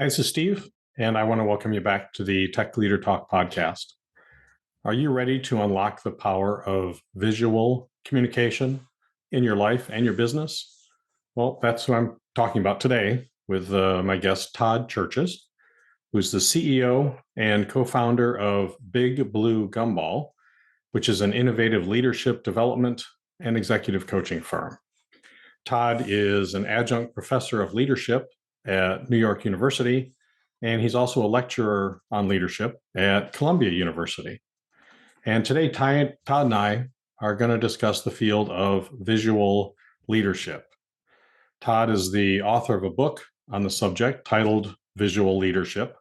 Hi, this is Steve, and I want to welcome you back to the Tech Leader Talk podcast. Are you ready to unlock the power of visual communication in your life and your business? Well, that's what I'm talking about today with my guest, Todd Cherches, who's the CEO and co-founder of Big Blue Gumball, which is an innovative leadership development and executive coaching firm. Todd is an adjunct professor of leadership at New York University, and he's also a lecturer on leadership at Columbia University. And today, Todd and I are going to discuss the field of visual leadership. Todd is the author of a book on the subject titled Visual Leadership,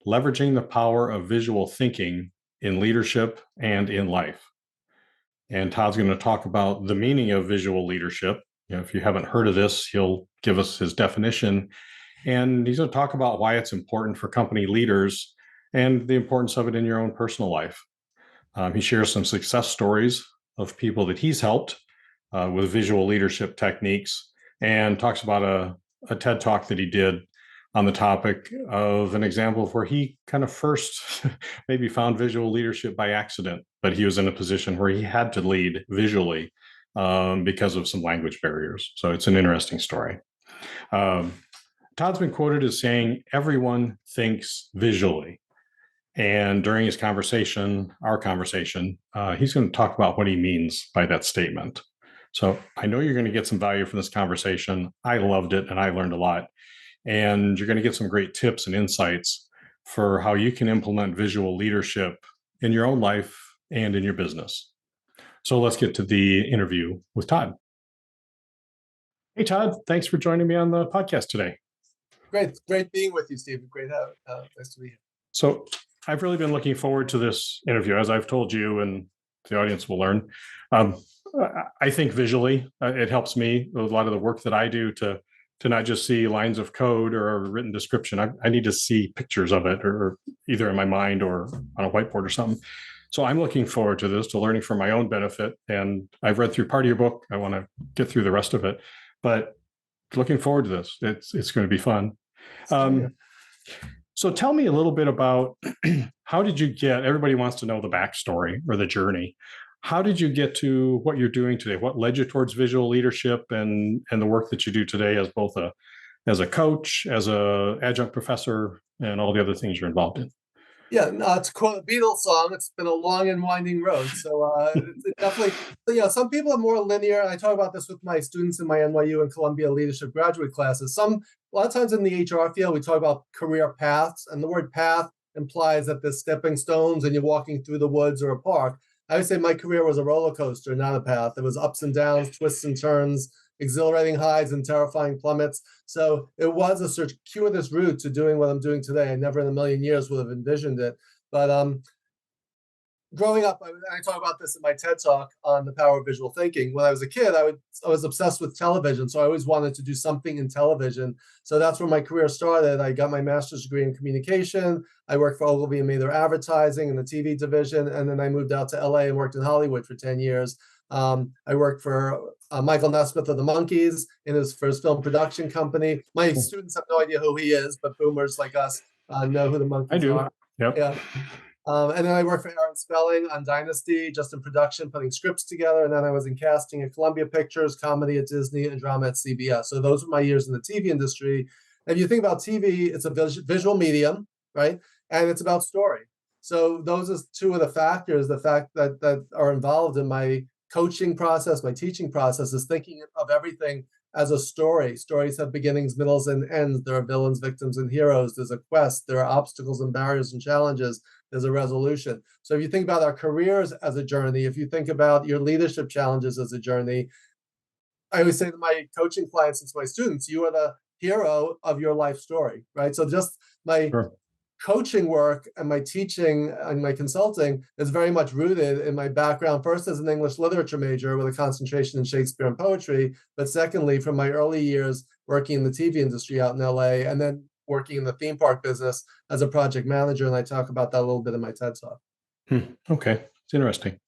Leveraging the Power of Visual Thinking in Leadership and in Life. And Todd's going to talk about the meaning of visual leadership. If you haven't heard of this, he'll give us his definition. And he's going to talk about why it's important for company leaders and the importance of it in your own personal life. He shares some success stories of people that he's helped with visual leadership techniques, and talks about a TED Talk that he did on the topic of an example of where he kind of first maybe found visual leadership by accident, but he was in a position where he had to lead visually because of some language barriers. So it's an interesting story. Todd's been quoted as saying, everyone thinks visually. And during his conversation, our conversation, he's going to talk about what he means by that statement. So I know you're going to get some value from this conversation. I loved it and I learned a lot. And you're going to get some great tips and insights for how you can implement visual leadership in your own life and in your business. So let's get to the interview with Todd. Hey, Todd, thanks for joining me on the podcast today. Great being with you, Steve. Nice to be here. So I've really been looking forward to this interview, as I've told you, and the audience will learn. I think visually, it helps me with a lot of the work that I do to not just see lines of code or a written description. I need to see pictures of it, or either in my mind or on a whiteboard or something. So I'm looking forward to this, to learning for my own benefit. And I've read through part of your book. I want to get through the rest of it, but looking forward to this. It's going to be fun. So tell me a little bit about how did you get, everybody wants to know the backstory or the journey. How did you get to what you're doing today? What led you towards visual leadership and the work that you do today as both as a coach, as a adjunct professor, and all the other things you're involved in? Yeah, to quote a Beatles song, it's been a long and winding road. So it definitely, some people are more linear. I talk about this with my students in my NYU and Columbia leadership graduate classes. A lot of times in the HR field, we talk about career paths, and the word path implies that there's stepping stones and you're walking through the woods or a park. I would say my career was a roller coaster, not a path. There was ups and downs, twists and turns, exhilarating highs and terrifying plummets. So it was a circuitous route to doing what I'm doing today. I never in a million years would have envisioned it. But growing up, I talk about this in my TED Talk on the power of visual thinking. When I was a kid, I was obsessed with television. So I always wanted to do something in television. So that's where my career started. I got my master's degree in communication. I worked for Ogilvy and Mather Advertising in the TV division. And then I moved out to LA and worked in Hollywood for 10 years. I worked for Michael Nesmith of the Monkees for his film production company. My students have no idea who he is, but boomers like us know who the Monkees I do. are. Yep. Yeah. And then I worked for Aaron Spelling on Dynasty, just in production, putting scripts together. And then I was in casting at Columbia Pictures, comedy at Disney, and drama at CBS. So those were my years in the TV industry. If you think about TV, it's a visual medium, right? And it's about story. So those are two of the factors, the fact that are involved in my coaching process, my teaching process, is thinking of everything as a story. Stories have beginnings, middles, and ends. There are villains, victims, and heroes. There's a quest. There are obstacles and barriers and challenges. There's a resolution. So if you think about our careers as a journey, if you think about your leadership challenges as a journey, I always say to my coaching clients and to my students, you are the hero of your life story, right? So just my coaching work and my teaching and my consulting is very much rooted in my background, first as an English literature major with a concentration in Shakespeare and poetry, but secondly, from my early years working in the TV industry out in LA, and then working in the theme park business as a project manager. And I talk about that a little bit in my TED Talk. Okay, it's interesting.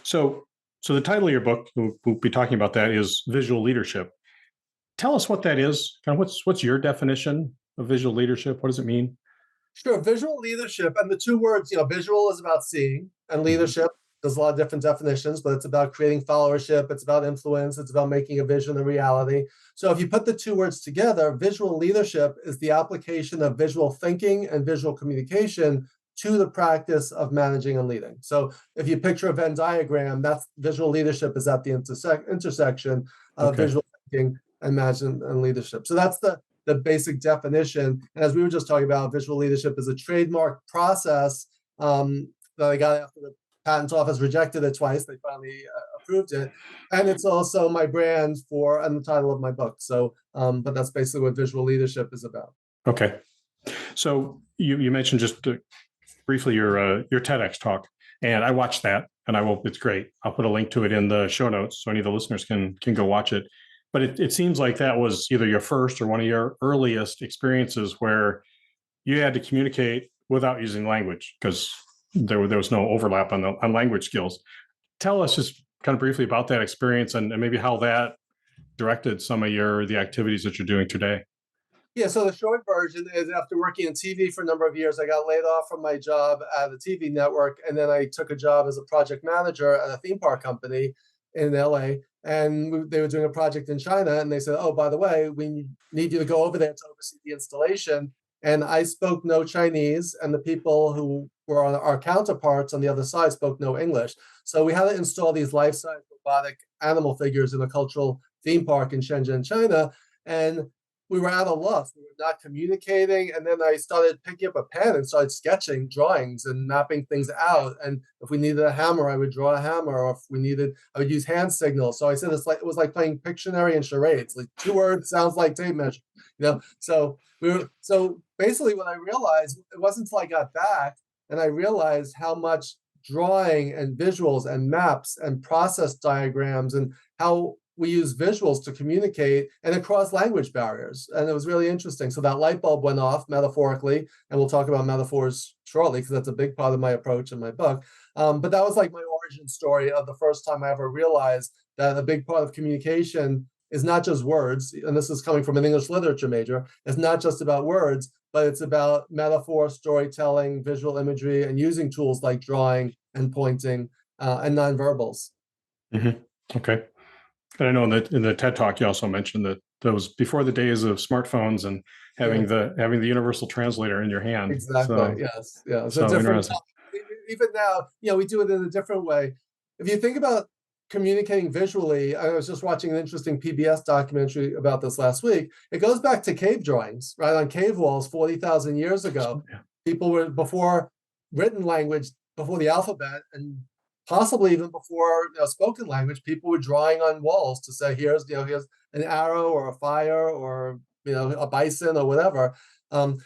So the title of your book, we'll be talking about that, is Visual Leadership. Tell us what that is. Kind of what's your definition of visual leadership? What does it mean? Sure. Visual leadership, and the two words, visual is about seeing, and leadership, there's a lot of different definitions, but it's about creating followership. It's about influence. It's about making a vision a reality. So if you put the two words together, visual leadership is the application of visual thinking and visual communication to the practice of managing and leading. So if you picture a Venn diagram, that's visual leadership is at the intersection of visual thinking and management and leadership. So that's the basic definition. And as we were just talking about, visual leadership is a trademark process that I got after the patent office rejected it twice. They finally approved it. And it's also my brand and the title of my book. So, but that's basically what visual leadership is about. Okay. So you mentioned just briefly your TEDx talk, and I watched that, and it's great. I'll put a link to it in the show notes so any of the listeners can go watch it. But it seems like that was either your first or one of your earliest experiences where you had to communicate without using language because there was no overlap on language skills. Tell us just kind of briefly about that experience and maybe how that directed some of the activities that you're doing today. Yeah, so the short version is after working in TV for a number of years, I got laid off from my job at a TV network, and then I took a job as a project manager at a theme park company in LA. And they were doing a project in China, and they said, "Oh, by the way, we need you to go over there to oversee the installation." And I spoke no Chinese, and the people who were on our counterparts on the other side spoke no English. So we had to install these life-size robotic animal figures in a cultural theme park in Shenzhen, China. And we were at a loss. We were not communicating. And then I started picking up a pen and started sketching drawings and mapping things out. And if we needed a hammer, I would draw a hammer. Or if we needed, I would use hand signals. So I said it was like playing Pictionary and charades. Like 2 words sounds like tape measure. So basically what I realized, it wasn't until I got back and I realized how much drawing and visuals and maps and process diagrams and how we use visuals to communicate and across language barriers. And it was really interesting. So that light bulb went off metaphorically, and we'll talk about metaphors shortly because that's a big part of my approach in my book. But that was like my origin story of the first time I ever realized that a big part of communication is not just words. And this is coming from an English literature major. It's not just about words, but it's about metaphor, storytelling, visual imagery, and using tools like drawing and pointing and nonverbals. Mm-hmm. Okay. And I know in the TED Talk, you also mentioned that was before the days of smartphones and having the universal translator in your hand. Exactly. So, Yes. Yeah. It's so a different. interesting. Even now, we do it in a different way. If you think about communicating visually, I was just watching an interesting PBS documentary about this last week. It goes back to cave drawings, right? On cave walls 40,000 years ago. Yeah. People were before written language, before the alphabet, and possibly even before spoken language, people were drawing on walls to say, here's an arrow or a fire or a bison or whatever.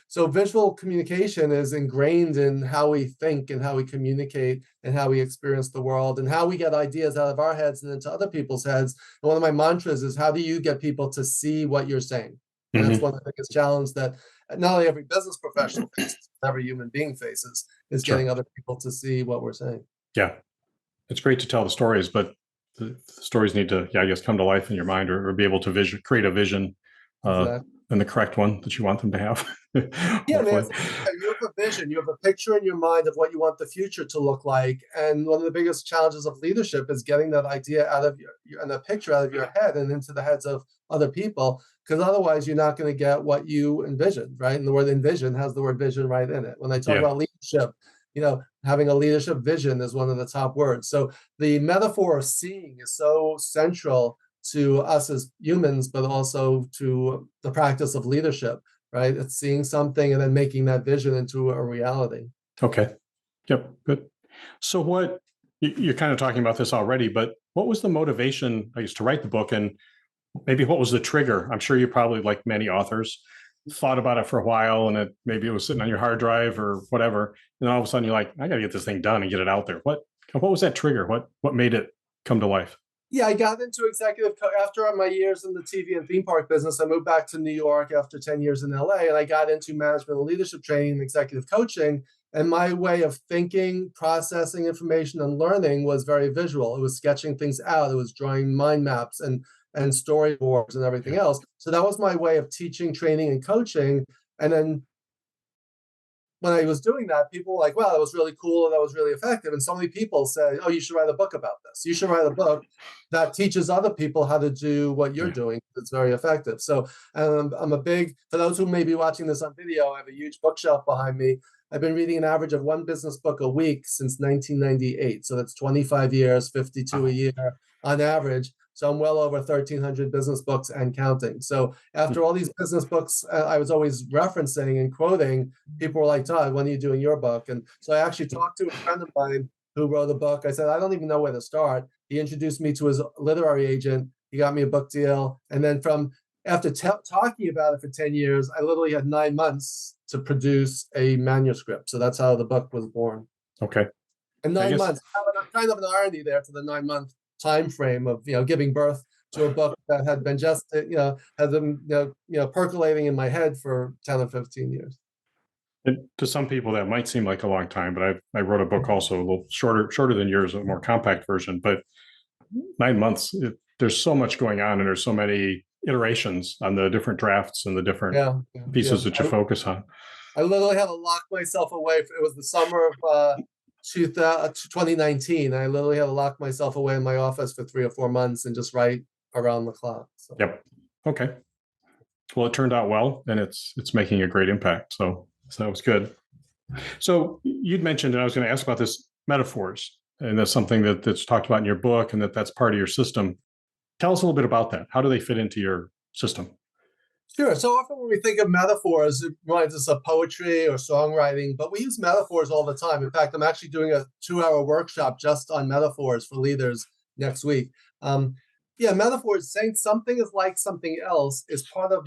So visual communication is ingrained in how we think and how we communicate and how we experience the world and how we get ideas out of our heads and into other people's heads. And one of my mantras is, how do you get people to see what you're saying? And that's one of the biggest challenges that not only every business professional faces, every human being faces, is getting other people to see what we're saying. Yeah. It's great to tell the stories, but the stories need to, come to life in your mind or be able to create a vision and the correct one that you want them to have. Yeah, man, you have a vision, you have a picture in your mind of what you want the future to look like. And one of the biggest challenges of leadership is getting that idea out of and a picture out of your head and into the heads of other people, because otherwise you're not going to get what you envision, right? And the word envision has the word vision right in it. When I talk about leadership, having a leadership vision is one of the top words. So the metaphor of seeing is so central to us as humans, but also to the practice of leadership, right? It's seeing something and then making that vision into a reality. Okay. Yep. Good. So what, you're kind of talking about this already, but what was the motivation, I guess, to write the book, and maybe what was the trigger? I'm sure you probably, like many authors, thought about it for a while, and maybe it was sitting on your hard drive or whatever. And all of a sudden you're like, I got to get this thing done and get it out there. What was that trigger? What made it come to life? Yeah, I got into after my years in the TV and theme park business. I moved back to New York after 10 years in LA, and I got into management and leadership training and executive coaching. And my way of thinking, processing information, and learning was very visual. It was sketching things out. It was drawing mind maps and storyboards and everything else. So that was my way of teaching, training, and coaching. And then when I was doing that, people were like, wow, that was really cool. And that was really effective. And so many people said, oh, you should write a book about this. You should write a book that teaches other people how to do what you're doing. It's very effective. So I'm a big, for those who may be watching this on video, I have a huge bookshelf behind me. I've been reading an average of one business book a week since 1998. So that's 25 years, 52 a year on average. So I'm well over 1,300 business books and counting. So after all these business books I was always referencing and quoting, people were like, Todd, when are you doing your book? And so I actually talked to a friend of mine who wrote a book. I said, I don't even know where to start. He introduced me to his literary agent. He got me a book deal. And then after talking about it for 10 years, I literally had 9 months to produce a manuscript. So that's how the book was born. Okay. And 9 months, kind of an irony there to the 9-month time frame of giving birth to a book that had been just had been percolating in my head for 10 or 15 years. And to some people that might seem like a long time, but I wrote a book also a little shorter than yours, a more compact version. But 9 months, there's so much going on, and there's so many iterations on the different drafts and the different pieces that you focus on. I literally had to lock myself away. It was the summer of 2019. I literally had to lock myself away in my office for 3 or 4 months and just write around the clock. So. Yep. Okay. Well, it turned out well, and it's making a great impact. So that was good. So you'd mentioned, and I was going to ask about this, metaphors, and that's something that's talked about in your book, and that's part of your system. Tell us a little bit about that. How do they fit into your system? Sure. So often when we think of metaphors, it reminds us of poetry or songwriting, but we use metaphors all the time. In fact, I'm actually doing a 2-hour workshop just on metaphors for leaders next week. Metaphors, saying something is like something else, is part of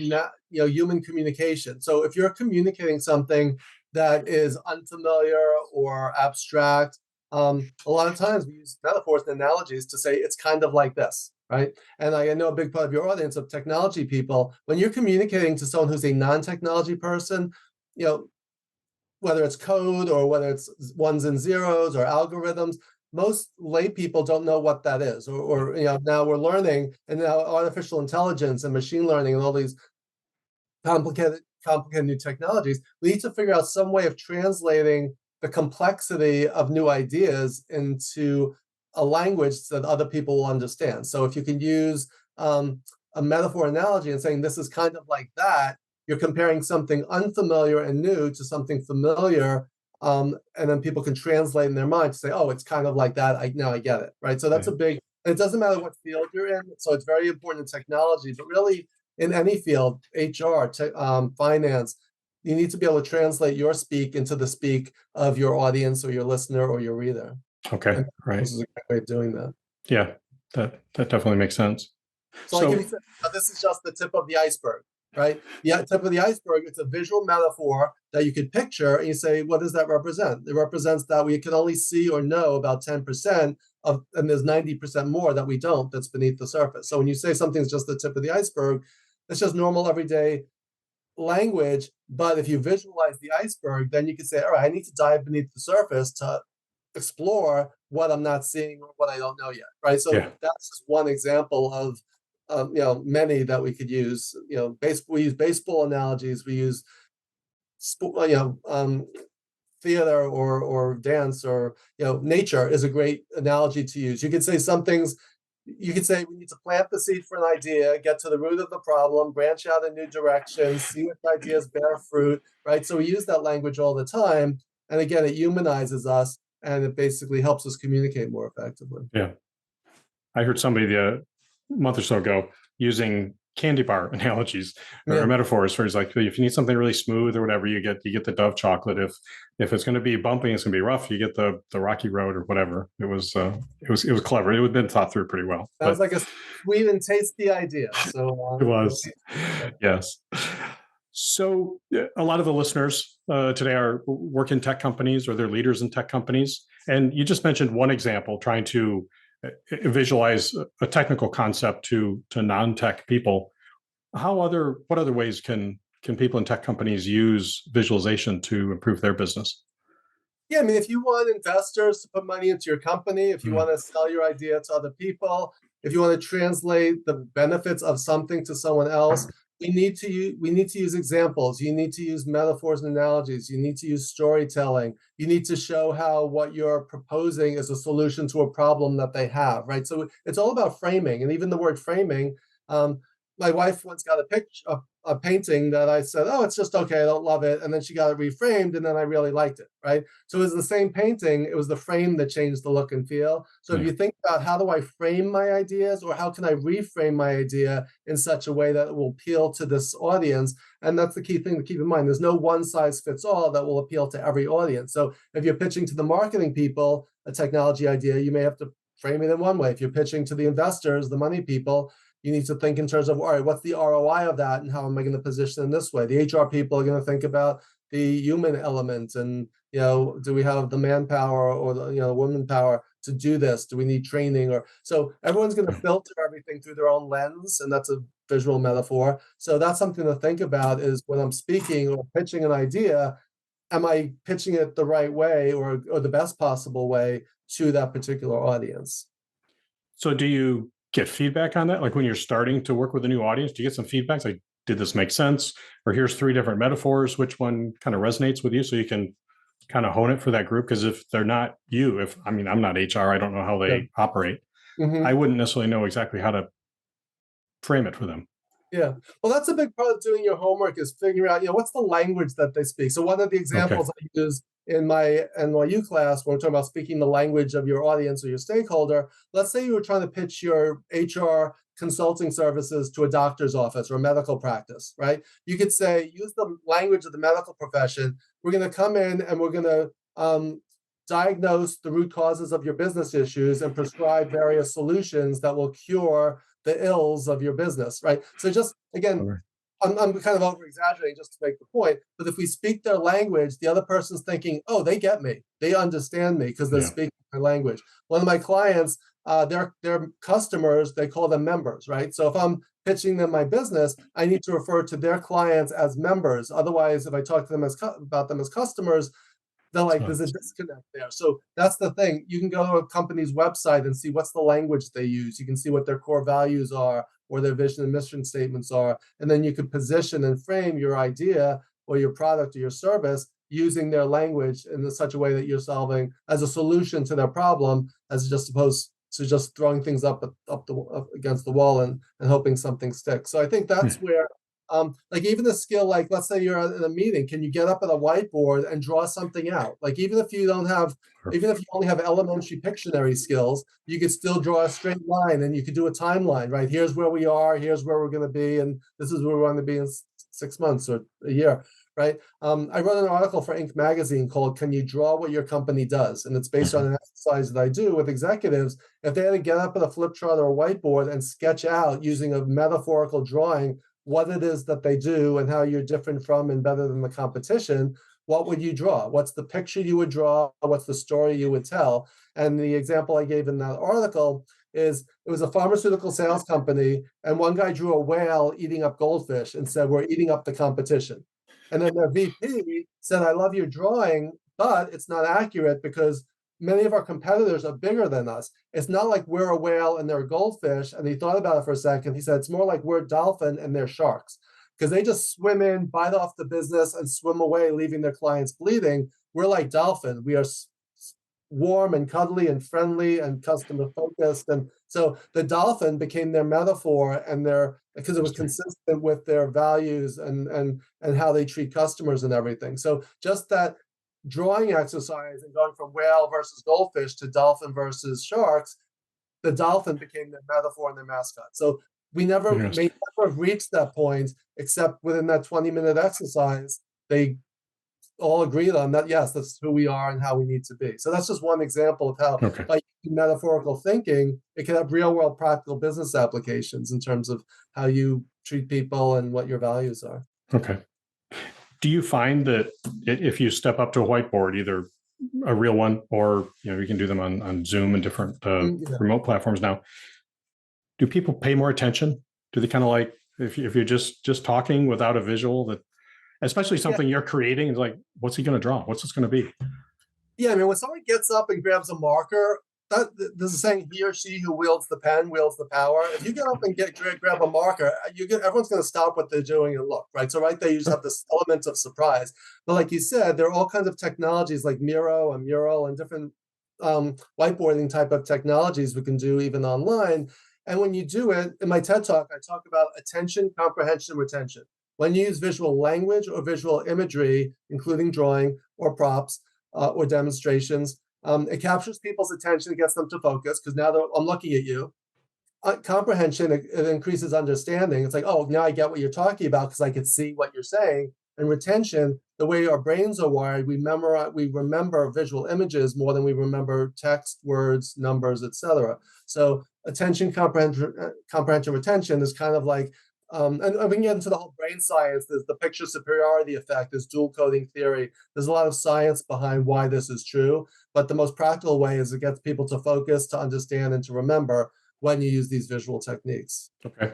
human communication. So if you're communicating something that is unfamiliar or abstract, a lot of times we use metaphors and analogies to say it's kind of like this. Right. And I know a big part of your audience of technology people, when you're communicating to someone who's a non-technology person, whether it's code or whether it's ones and zeros or algorithms, most lay people don't know what that is. Or now we're learning, and now artificial intelligence and machine learning and all these complicated new technologies, we need to figure out some way of translating the complexity of new ideas into a language that other people will understand. So if you can use a metaphor analogy and saying this is kind of like that, you're comparing something unfamiliar and new to something familiar, and then people can translate in their mind to say, oh, it's kind of like that. Now I get it, right? So that's a big, it doesn't matter what field you're in. So it's very important in technology, but really in any field, HR, finance, you need to be able to translate your speak into the speak of your audience or your listener or your reader. Okay, right. This is a great way of doing that. Yeah, that definitely makes sense. So this is just the tip of the iceberg, right? Yeah, tip of the iceberg, it's a visual metaphor that you could picture, and you say, what does that represent? It represents that we can only see or know about 10% of, and there's 90% more that we don't, that's beneath the surface. So when you say something's just the tip of the iceberg, it's just normal everyday language. But if you visualize the iceberg, then you can say, all right, I need to dive beneath the surface to explore what I'm not seeing or what I don't know yet, right? So that's just one example of many that we could use. We use baseball analogies. We use theater or dance or nature is a great analogy to use. You could say some things. You could say we need to plant the seed for an idea, get to the root of the problem, branch out in new directions, see which ideas bear fruit, right? So we use that language all the time, and again, it humanizes us. And it basically helps us communicate more effectively. Yeah. I heard somebody a month or so ago using candy bar analogies or metaphors for, it's like, if you need something really smooth or whatever, you get the Dove chocolate. If it's going to be bumpy, it's going to be rough, you get the Rocky Road or whatever. It was clever. It would have been thought through pretty well. Sounds like a sweet and tasty idea. So it was. Yes. So a lot of the listeners today work in tech companies, or they're leaders in tech companies. And you just mentioned one example, trying to visualize a technical concept to non-tech people. What other ways can people in tech companies use visualization to improve their business? Yeah, I mean, if you want investors to put money into your company, if you want to sell your idea to other people, if you want to translate the benefits of something to someone else, we need to use examples. You need to use metaphors and analogies. You need to use storytelling. You need to show how what you're proposing is a solution to a problem that they have, right? So it's all about framing, and even the word framing. My wife once got a picture, a painting that I said, "Oh, it's just okay. I don't love it," and then she got it reframed, and then I really liked it, right? So it was the same painting. It was the frame that changed the look and feel. So if Yeah. you think about how do I frame my ideas, or how can I reframe my idea in such a way that it will appeal to this audience, and that's the key thing to keep in mind. There's no one size fits all that will appeal to every audience. So if you're pitching to the marketing people a technology idea, you may have to frame it in one way. If you're pitching to the investors, the money people, you need to think in terms of, all right, what's the ROI of that, and how am I going to position in this way? The HR people are going to think about the human element, and do we have the manpower or the woman power to do this? Do we need training? Or so everyone's going to filter everything through their own lens, and that's a visual metaphor. So that's something to think about, is when I'm speaking or pitching an idea, am I pitching it the right way, or the best possible way to that particular audience? So do you get feedback on that? Like when you're starting to work with a new audience, do you get some feedback? Like, did this make sense? Or here's 3 different metaphors. Which one kind of resonates with you? So you can kind of hone it for that group. Because if they're not you, I'm not HR, I don't know how Yeah. they operate. Mhm. I wouldn't necessarily know exactly how to frame it for them. Yeah. Well, that's a big part of doing your homework, is figuring out, what's the language that they speak. So one of the Okay. examples I use in my NYU class, when we're talking about speaking the language of your audience or your stakeholder, let's say you were trying to pitch your HR consulting services to a doctor's office or a medical practice, right? You could say, use the language of the medical profession. We're going to come in and we're going to diagnose the root causes of your business issues and prescribe various solutions that will cure the ills of your business, right? So just again, Okay. I'm kind of over exaggerating just to make the point, but if we speak their language, the other person's thinking, oh, they get me, they understand me because they're Yeah. speaking their language. One of my clients, their customers, they call them members, right? So if I'm pitching them my business, I need to refer to their clients as members. Otherwise, if I talk to them about them as customers, they're like, So, there's a disconnect there. So that's the thing. You can go to a company's website and see what's the language they use. You can see what their core values are, or their vision and mission statements are. And then you can position and frame your idea or your product or your service using their language in such a way that you're solving as a solution to their problem, as just opposed to just throwing things up against the wall and hoping something sticks. So I think that's where like even a skill, like let's say you're in a meeting, can you get up at a whiteboard and draw something out? Like even if you only have elementary Pictionary skills, you could still draw a straight line, and you could do a timeline, right? Here's where we are, here's where we're going to be, and this is where we want to be in 6 months or a year, right? I wrote an article for Inc. magazine called "Can You Draw What Your Company Does?" And it's based on an exercise that I do with executives. If they had to get up at a flip chart or a whiteboard and sketch out using a metaphorical drawing what it is that they do and how you're different from and better than the competition, what would you draw? What's the picture you would draw? What's the story you would tell? And the example I gave in that article is, it was a pharmaceutical sales company, and one guy drew a whale eating up goldfish and said, we're eating up the competition. And then their VP said, I love your drawing, but it's not accurate because many of our competitors are bigger than us. It's not like we're a whale and they're a goldfish. And he thought about it for a second. He said, it's more like we're a dolphin and they're sharks, because they just swim in, bite off the business, and swim away, leaving their clients bleeding. We're like dolphin. We are warm and cuddly and friendly and customer focused. And so the dolphin became their metaphor, and because it was consistent with their values and how they treat customers and everything. So just that drawing exercise and going from whale versus goldfish to dolphin versus sharks, the dolphin became their metaphor and their mascot. So we may never have reached that point, except within that 20-minute exercise, they all agreed on that, yes, that's who we are and how we need to be. So that's just one example of how, by metaphorical thinking, it can have real world practical business applications in terms of how you treat people and what your values are. Okay. Do you find that if you step up to a whiteboard, either a real one or you can do them on Zoom and different remote platforms now, do people pay more attention? Do they kind of like if you're just talking without a visual, that especially something you're creating, is like, what's he going to draw? What's this going to be? Yeah, I mean, when somebody gets up and grabs a marker, there's a saying, he or she who wields the pen wields the power. If you get up and grab a marker, everyone's going to stop what they're doing and look, right? So right there, you just have this element of surprise. But like you said, there are all kinds of technologies like Miro and Mural and different whiteboarding type of technologies we can do even online. And when you do it, in my TED Talk, I talk about attention, comprehension, retention. When you use visual language or visual imagery, including drawing or props or demonstrations, it captures people's attention, it gets them to focus because now I'm looking at you. Comprehension, it increases understanding. It's like, oh, now I get what you're talking about because I can see what you're saying. And retention, the way our brains are wired, we remember visual images more than we remember text, words, numbers, etc. So attention, comprehension, retention is kind of like, and we can get into the whole brain science. There's the picture superiority effect, there's dual coding theory. There's a lot of science behind why this is true. But the most practical way is it gets people to focus, to understand, and to remember when you use these visual techniques. Okay.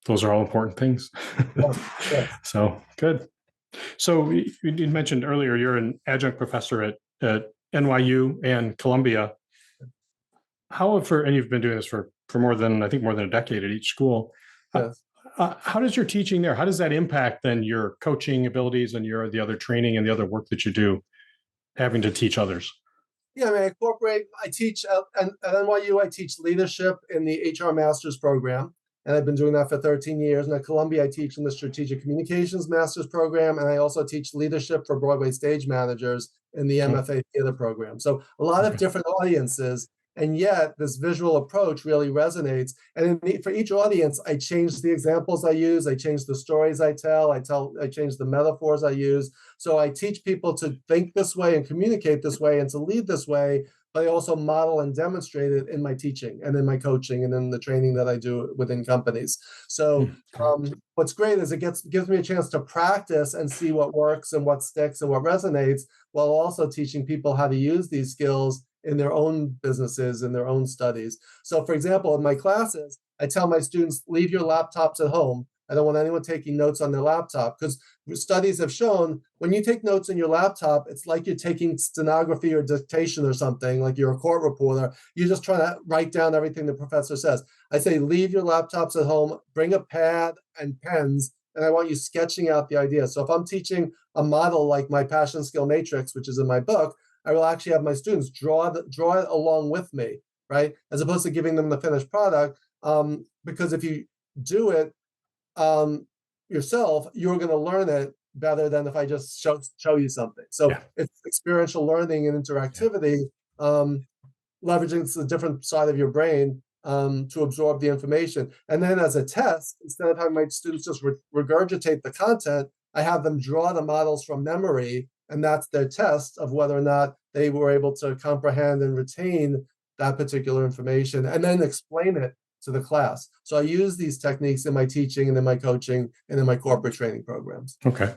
Those are all important things. Yes. So good. So you mentioned earlier you're an adjunct professor at NYU and Columbia. And you've been doing this for more than a decade at each school. Yes. How does your teaching there, how does that impact then your coaching abilities and the other training and the other work that you do, having to teach others? Yeah, I teach at NYU, I teach leadership in the HR master's program. And I've been doing that for 13 years. And at Columbia, I teach in the strategic communications master's program. And I also teach leadership for Broadway stage managers in the MFA theater program. So a lot of different audiences. And yet this visual approach really resonates. And for each audience, I change the examples I use. I change the stories I tell. I change the metaphors I use. So I teach people to think this way and communicate this way and to lead this way. But I also model and demonstrate it in my teaching and in my coaching and in the training that I do within companies. So what's great is it gives me a chance to practice and see what works and what sticks and what resonates, while also teaching people how to use these skills in their own businesses, in their own studies. So for example, in my classes, I tell my students, leave your laptops at home. I don't want anyone taking notes on their laptop, because studies have shown when you take notes on your laptop, it's like you're taking stenography or dictation or something, like you're a court reporter. You're just trying to write down everything the professor says. I say, leave your laptops at home, bring a pad and pens, and I want you sketching out the idea. So if I'm teaching a model like my passion skill matrix, which is in my book, I will actually have my students draw it along with me, right? As opposed to giving them the finished product. Because if you do it yourself, you're going to learn it better than if I just show you something. So it's experiential learning and interactivity, leveraging the different side of your brain to absorb the information. And then as a test, instead of having my students just regurgitate the content, I have them draw the models from memory. And that's their test of whether or not they were able to comprehend and retain that particular information, and then explain it to the class. So I use these techniques in my teaching and in my coaching and in my corporate training programs. Okay.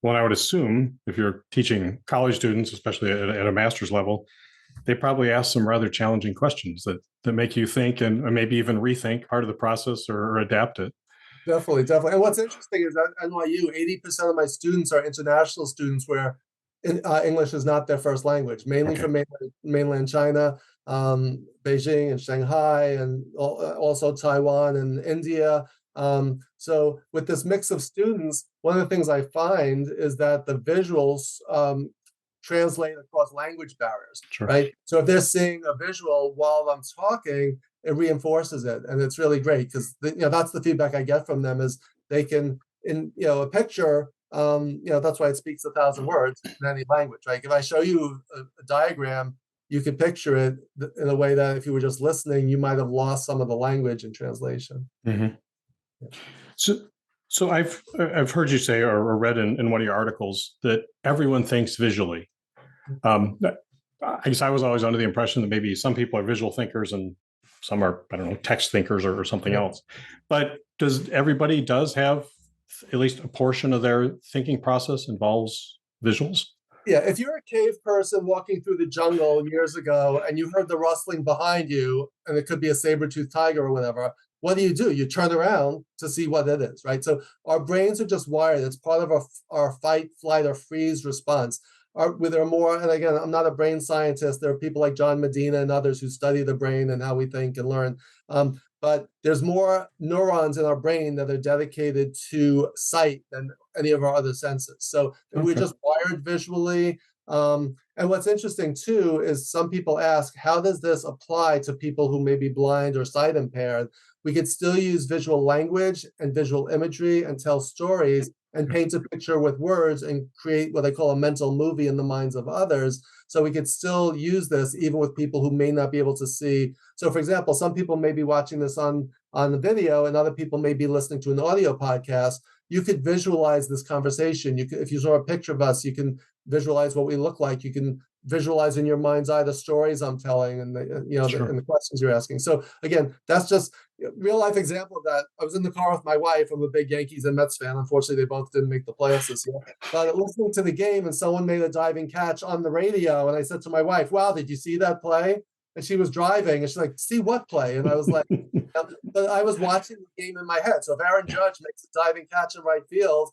Well, I would assume if you're teaching college students, especially at a master's level, they probably ask some rather challenging questions that make you think and maybe even rethink part of the process or adapt it. Definitely. And what's interesting is at NYU, 80% of my students are international students where English is not their first language, mainly from mainland China, Beijing and Shanghai, and also Taiwan and India. So with this mix of students, one of the things I find is that the visuals translate across language barriers, right? So if they're seeing a visual while I'm talking, it reinforces it, and it's really great because that's the feedback I get from them is they can, in a picture, that's why it speaks 1,000 words in any language, right? If I show you a diagram, you could picture it in a way that if you were just listening, you might have lost some of the language in translation. Mm-hmm. Yeah. So I've heard you say or read in one of your articles that everyone thinks visually. I guess I was always under the impression that maybe some people are visual thinkers and some are, I don't know, text thinkers or something else. But everybody have at least a portion of their thinking process involves visuals? Yeah, if you're a cave person walking through the jungle years ago and you heard the rustling behind you, and it could be a saber-toothed tiger or whatever, what do? You turn around to see what it is, right? So our brains are just wired. It's part of our fight, flight, or freeze response. where there are more, and again, I'm not a brain scientist. There are people like John Medina and others who study the brain and how we think and learn. But there's more neurons in our brain that are dedicated to sight than any of our other senses. So we're just wired visually. And what's interesting too is some people ask, how does this apply to people who may be blind or sight impaired? We could still use visual language and visual imagery and tell stories and paint a picture with words and create what I call a mental movie in the minds of others. So we could still use this even with people who may not be able to see. So for example, some people may be watching this on the video and other people may be listening to an audio podcast. You could visualize this conversation. You could, if you saw a picture of us, you can visualize what we look like. You can visualize in your mind's eye the stories I'm telling and and the questions you're asking. So again, that's just a real life example of that. I was in the car with my wife. I'm a big Yankees and Mets fan. Unfortunately, they both didn't make the playoffs this year. But listening to the game and someone made a diving catch on the radio, and I said to my wife, "Wow, did you see that play?" And she was driving, and she's like, "See what play?" And I was like, but I was watching the game in my head. So if Aaron Judge makes a diving catch in right field,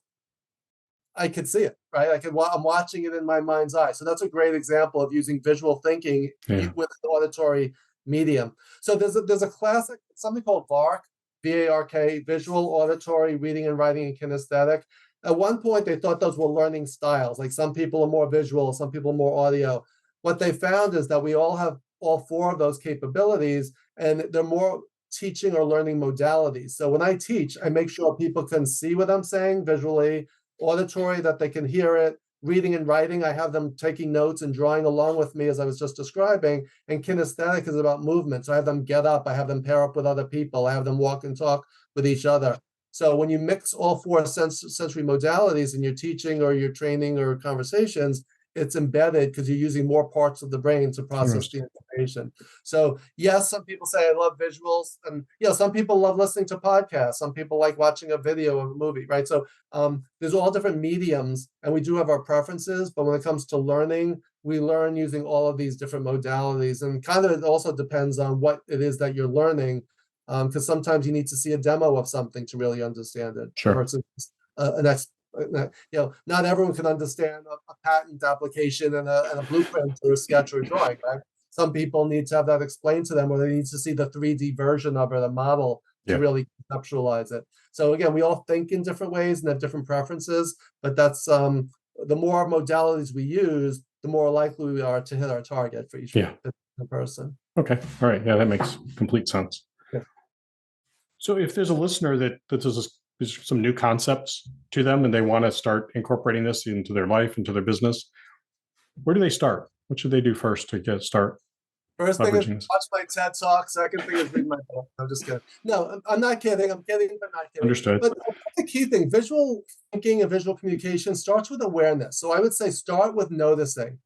I could see it, right? I'm watching it in my mind's eye. So that's a great example of using visual thinking with an auditory medium. So there's a classic, something called VARK, VARK, visual, auditory, reading and writing, and kinesthetic. At one point, they thought those were learning styles. Like some people are more visual, some people are more audio. What they found is that we all have all four of those capabilities, and they're more teaching or learning modalities. So when I teach, I make sure people can see what I'm saying visually, auditory, that they can hear it, reading and writing, I have them taking notes and drawing along with me as I was just describing, and kinesthetic is about movement. So I have them get up, I have them pair up with other people, I have them walk and talk with each other. So when you mix all four sensory modalities in your teaching or your training or conversations, it's embedded because you're using more parts of the brain to process the information. So yes, some people say I love visuals, and some people love listening to podcasts. Some people like watching a video of a movie, right? So there's all different mediums, and we do have our preferences. But when it comes to learning, we learn using all of these different modalities, and kind of it also depends on what it is that you're learning, because sometimes you need to see a demo of something to really understand it. Versus not everyone can understand a patent application and a blueprint or a sketch or a drawing, right? Some people need to have that explained to them, or they need to see the 3D version of it, a model, to really conceptualize it. So again, we all think in different ways and have different preferences, but that's the more modalities we use, the more likely we are to hit our target for each person. Okay. All right. Yeah, that makes complete sense. Yeah. So if there's a listener that there's some new concepts to them and they want to start incorporating this into their life, into their business, where do they start? What should they do first to get start? First thing is watch my TED Talk. Second thing is read my book. I'm just kidding. No, I'm not kidding. I'm kidding, but not kidding. Understood. But the key thing, visual thinking and visual communication starts with awareness. So I would say start with noticing.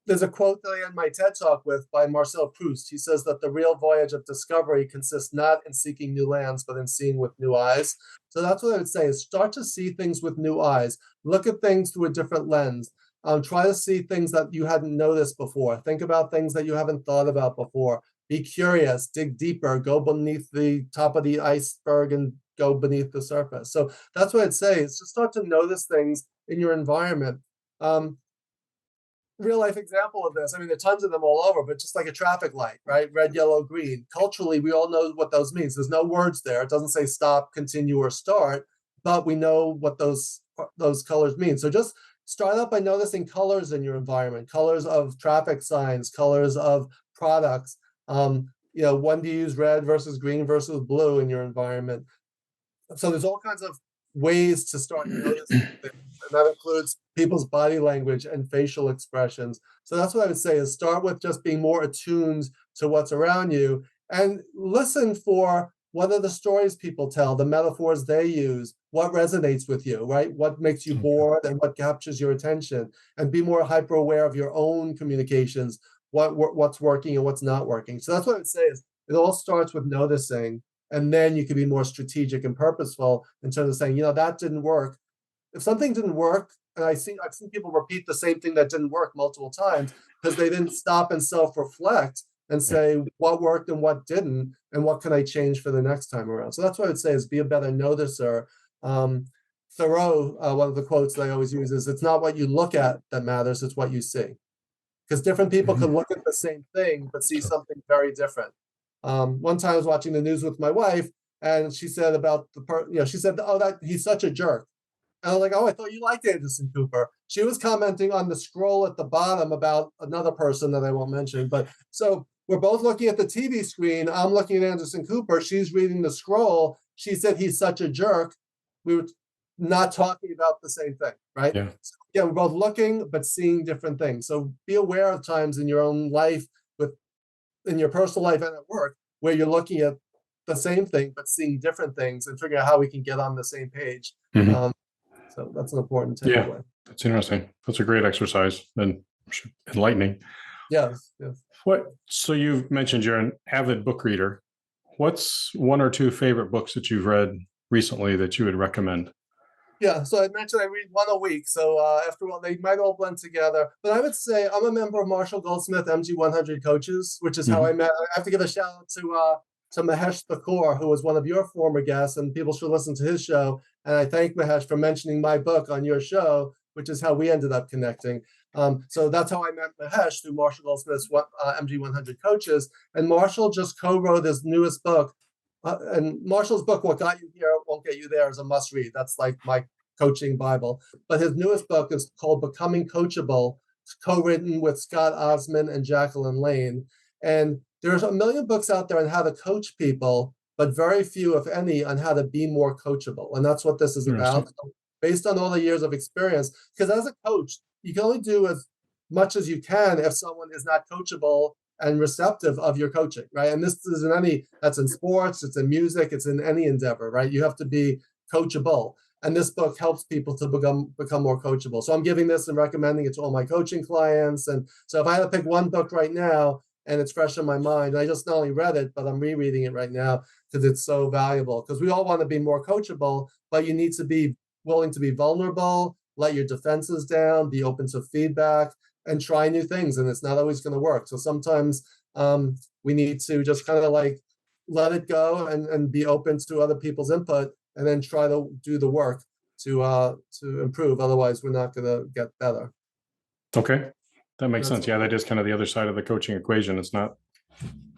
There's a quote that I end my TED Talk with by Marcel Proust. He says that the real voyage of discovery consists not in seeking new lands, but in seeing with new eyes. So that's what I would say is start to see things with new eyes. Look at things through a different lens. Try to see things that you hadn't noticed before. Think about things that you haven't thought about before. Be curious, dig deeper, go beneath the top of the iceberg and go beneath the surface. So that's what I'd say is just start to notice things in your environment. Real life example of this, I mean, there are tons of them all over, but just like a traffic light, right? Red, yellow, green. Culturally, we all know what those means. There's no words there. It doesn't say stop, continue, or start, but we know what those colors mean. So just start out by noticing colors in your environment, colors of traffic signs, colors of products. When do you use red versus green versus blue in your environment? So there's all kinds of ways to start noticing things, and that includes people's body language and facial expressions. So that's what I would say is start with just being more attuned to what's around you and listen for what are the stories people tell, the metaphors they use, what resonates with you, right? What makes you bored and what captures your attention, and be more hyper aware of your own communications, what's working and what's not working. So that's what I would say is it all starts with noticing, and then you can be more strategic and purposeful in terms of saying, that didn't work. If something didn't work, and I've seen people repeat the same thing that didn't work multiple times because they didn't stop and self-reflect and say what worked and what didn't, and what can I change for the next time around. So that's what I would say is be a better noticer. Thoreau, one of the quotes that I always use is, it's not what you look at that matters, it's what you see. Because different people can look at the same thing, but see something very different. One time I was watching the news with my wife, and she said about she said, oh, that he's such a jerk. And I was like, oh, I thought you liked Anderson Cooper. She was commenting on the scroll at the bottom about another person that I won't mention. But so we're both looking at the TV screen. I'm looking at Anderson Cooper. She's reading the scroll. She said he's such a jerk. We were not talking about the same thing, right? Yeah. So, yeah, we're both looking, but seeing different things. So be aware of times in your own life, in your personal life and at work, where you're looking at the same thing, but seeing different things and figure out how we can get on the same page. So that's an important takeaway. Yeah, that's interesting. That's a great exercise and enlightening. Yes. So you've mentioned you're an avid book reader. What's one or two favorite books that you've read recently that you would recommend? Yeah, so I mentioned I read one a week. So after all, they might all blend together. But I would say I'm a member of Marshall Goldsmith MG 100 Coaches, which is how I met. I have to give a shout out to Mahesh Thakor, who was one of your former guests, and people should listen to his show. And I thank Mahesh for mentioning my book on your show, which is how we ended up connecting. So that's how I met Mahesh, through Marshall Goldsmith's MG 100 Coaches. And Marshall just co-wrote his newest book. And Marshall's book, What Got You Here Won't Get You There, is a must read. That's like my coaching Bible. But his newest book is called Becoming Coachable. It's co-written with Scott Osmond and Jacqueline Lane. And there's a million books out there on how to coach people, but very few, if any, on how to be more coachable. And that's what this is about. So based on all the years of experience, because as a coach, you can only do as much as you can if someone is not coachable and receptive of your coaching, right? And this is that's in sports, it's in music, it's in any endeavor, right? You have to be coachable. And this book helps people to become more coachable. So I'm giving this and recommending it to all my coaching clients. And so if I had to pick one book right now, and it's fresh in my mind, and I just not only read it, but I'm rereading it right now because it's so valuable. Because we all want to be more coachable, but you need to be willing to be vulnerable, let your defenses down, be open to feedback, and try new things. And it's not always going to work. So sometimes we need to just kind of like let it go and be open to other people's input, and then try to do the work to improve. Otherwise, we're not going to get better. Okay, that makes sense. Yeah, that is kind of the other side of the coaching equation. It's not,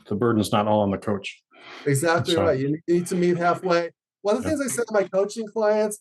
the burden's not all on the coach. Exactly right. You need to meet halfway. One of the things I said to my coaching clients,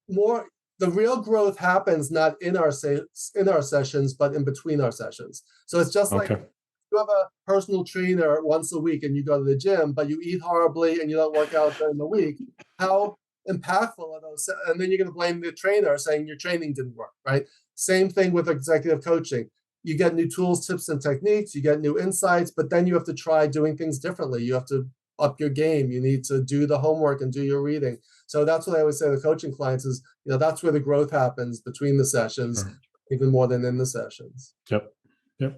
the real growth happens not in our sessions, but in between our sessions. So it's just like you have a personal trainer once a week and you go to the gym, but you eat horribly and you don't work out during the week. How impactful are those? And then you're going to blame the trainer saying your training didn't work, right? Same thing with executive coaching. You get new tools, tips, and techniques, you get new insights, but then you have to try doing things differently. You have to up your game. You need to do the homework and do your reading. So that's what I always say to coaching clients is, that's where the growth happens between the sessions, even more than in the sessions. Yep.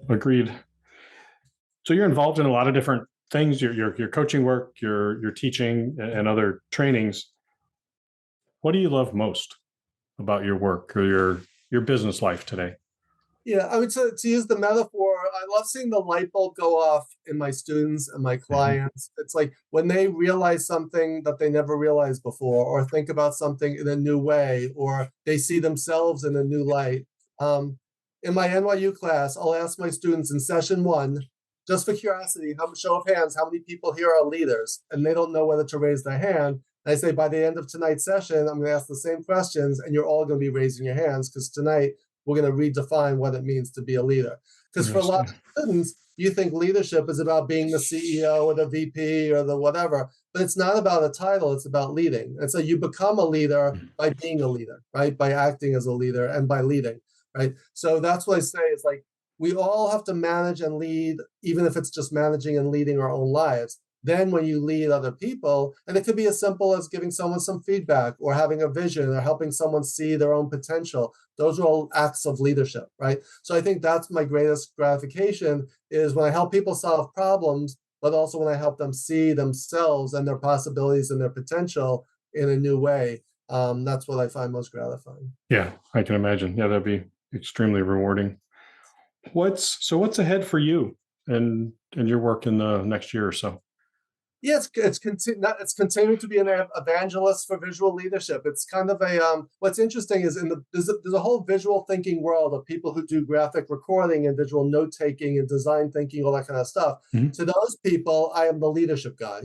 Agreed. So you're involved in a lot of different things, your coaching work, your teaching, and other trainings. What do you love most about your work or your business life today? Yeah, I mean, to use the metaphor, I love seeing the light bulb go off in my students and my clients. It's like when they realize something that they never realized before, or think about something in a new way, or they see themselves in a new light. In my NYU class, I'll ask my students in session 1, just for curiosity, show of hands, how many people here are leaders? And they don't know whether to raise their hand. And I say, by the end of tonight's session, I'm going to ask the same questions, and you're all going to be raising your hands, because tonight we're going to redefine what it means to be a leader. Because for a lot of students, you think leadership is about being the CEO or the VP or the whatever, but it's not about a title, it's about leading. And so you become a leader by being a leader, right? By acting as a leader and by leading, right? So that's what I say is like, we all have to manage and lead, even if it's just managing and leading our own lives. Then when you lead other people, and it could be as simple as giving someone some feedback or having a vision or helping someone see their own potential. Those are all acts of leadership, right? So I think that's my greatest gratification is when I help people solve problems, but also when I help them see themselves and their possibilities and their potential in a new way. That's what I find most gratifying. Yeah, I can imagine. Yeah, that'd be extremely rewarding. What's ahead for you and your work in the next year or so? Yeah, it's continuing to be an evangelist for visual leadership. It's kind of what's interesting is there's a whole visual thinking world of people who do graphic recording and visual note taking and design thinking, all that kind of stuff. Mhm. To those people, I am the leadership guy.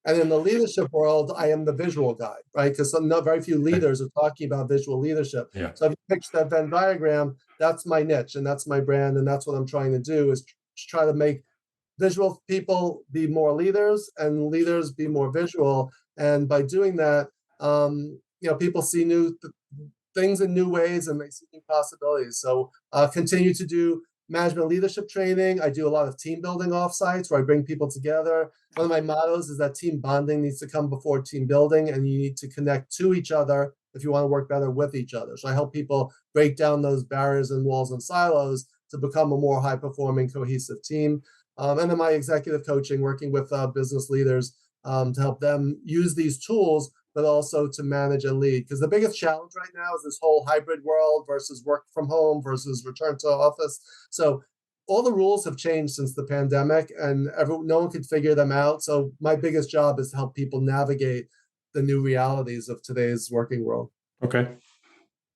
And in the leadership world, I am the visual guy, right? Because very few leaders are talking about visual leadership. Yeah. So if you picture that Venn diagram, that's my niche and that's my brand. And that's what I'm trying to do is try to make visual people be more leaders and leaders be more visual. And by doing that, people see new things in new ways and they see new possibilities. So continue to do management leadership training. I do a lot of team building offsites where I bring people together. One of my mottos is that team bonding needs to come before team building, and you need to connect to each other if you want to work better with each other. So I help people break down those barriers and walls and silos to become a more high-performing, cohesive team. And then my executive coaching, working with business leaders to help them use these tools, but also to manage and lead. Because the biggest challenge right now is this whole hybrid world versus work from home versus return to office. So all the rules have changed since the pandemic, and no one could figure them out. So my biggest job is to help people navigate the new realities of today's working world. Okay.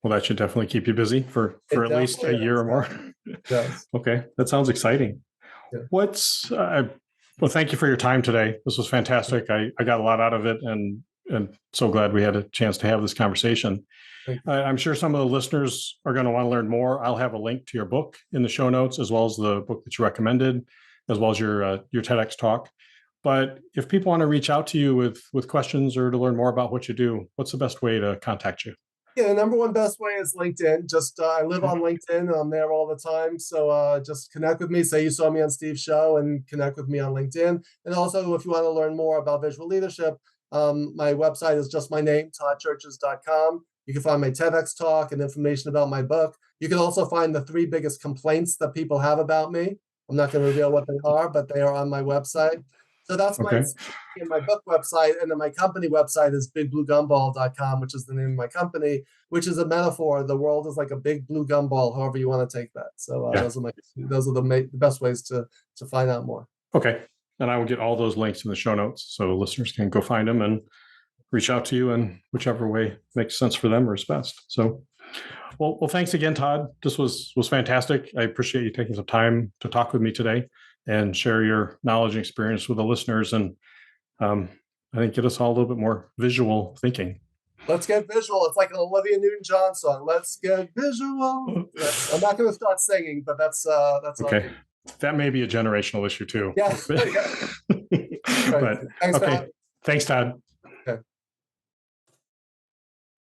Well, that should definitely keep you busy for at least a year or more. Yes. Okay. That sounds exciting. Yeah. Well, thank you for your time today. This was fantastic. I got a lot out of it, and so glad we had a chance to have this conversation. I'm sure some of the listeners are going to want to learn more. I'll have a link to your book in the show notes, as well as the book that you recommended, as well as your TEDx talk. But if people want to reach out to you with questions or to learn more about what you do, what's the best way to contact you? Yeah, the number one best way is LinkedIn. Just I live on LinkedIn and I'm there all the time. So just connect with me. Say you saw me on Steve's show and connect with me on LinkedIn. And also, if you want to learn more about visual leadership, my website is just my name, toddcherches.com. You can find my TEDx talk and information about my book. You can also find the 3 biggest complaints that people have about me. I'm not going to reveal what they are, but they are on my website. So that's my book website, and then my company website is bigbluegumball.com, which is the name of my company, which is a metaphor. The world is like a big blue gumball, however you want to take that. So those are the best ways to find out more. Okay. And I will get all those links in the show notes so listeners can go find them and reach out to you in whichever way makes sense for them or is best. So, well, thanks again, Todd. This was fantastic. I appreciate you taking some time to talk with me today and share your knowledge and experience with the listeners, and I think get us all a little bit more visual thinking. Let's get visual. It's like an Olivia Newton-John song. Let's get visual. I'm not going to start singing, but that's okay. That may be a generational issue too. Yeah. But Thanks, okay. Thanks, Todd.